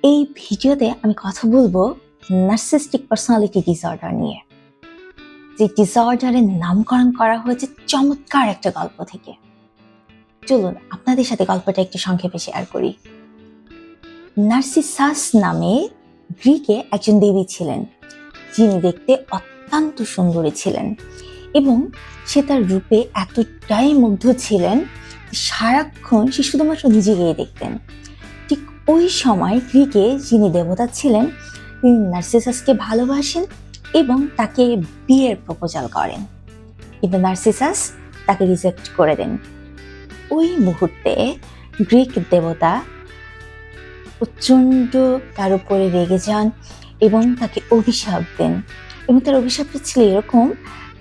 এই ভিডিওতে আমি কথা বলবো নার্সিস্টিক পার্সোনালিটি ডিসঅর্ডার নিয়ে। যে ডিসঅর্ডারের নামকরণ করা হয়েছে চমৎকার একটা গল্প থেকে। চলুন আপনাদের সাথে গল্পটা একটু সংক্ষেপে শেয়ার করি। নার্সিসাস নামে গ্রিকে একজন দেবী ছিলেন, যিনি দেখতে অত্যন্ত সুন্দরী ছিলেন এবং সে তার রূপে এতটাই মুগ্ধ ছিলেন, সারাক্ষণ সে শুধুমাত্র নিজেকেই দেখতেন। ঠিক ওই সময় গ্রিকে যিনি দেবতা ছিলেন, তিনি নার্সিসাসকে ভালোবাসেন এবং তাকে বিয়ের প্রপোজাল করেন, কিন্তু নার্সিসাস তাকে রিজেক্ট করে দেন। ওই মুহূর্তে গ্রিক দেবতা প্রচণ্ড তার উপরে রেগে যান এবং তাকে অভিশাপ দেন। এবং তার অভিশাপটা ছিল এরকম,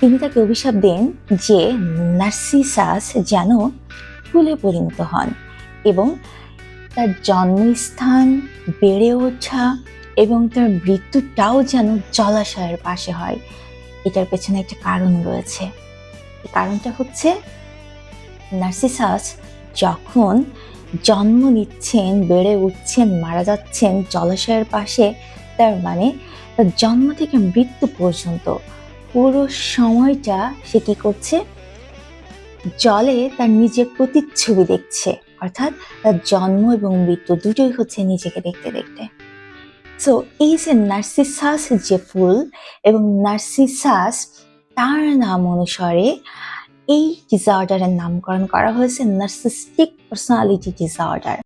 তিনি তাকে অভিশাপ দেন যে নার্সিসাস যেন ফুলে পরিণত হন এবং তার জন্মস্থান, বেড়ে ওঠা এবং তার মৃত্যুটাও যেন জলাশয়ের পাশে হয়। এটার পেছনে একটা কারণ রয়েছে। এই কারণটা হচ্ছে, নার্সিসাস যখন জন্ম নিচ্ছেন, বেড়ে উঠছেন, মারা যাচ্ছেন জলাশয়ের পাশে, তার মানে তার জন্ম থেকে মৃত্যু পর্যন্ত পুরো সময়টা সে কি করছে, জলে তার নিজের প্রতিচ্ছবি দেখছে। অর্থাৎ তার জন্ম এবং মৃত্যু দুটোই হচ্ছে নিজেকে দেখতে দেখতে। সো এই যে নার্সিসাস যে ফুল এবং নার্সিসাস, তার নাম অনুসারে এই ডিসঅর্ডারের নামকরণ করা হয়েছে নার্সিস্টিক পার্সোনালিটি ডিসঅর্ডার।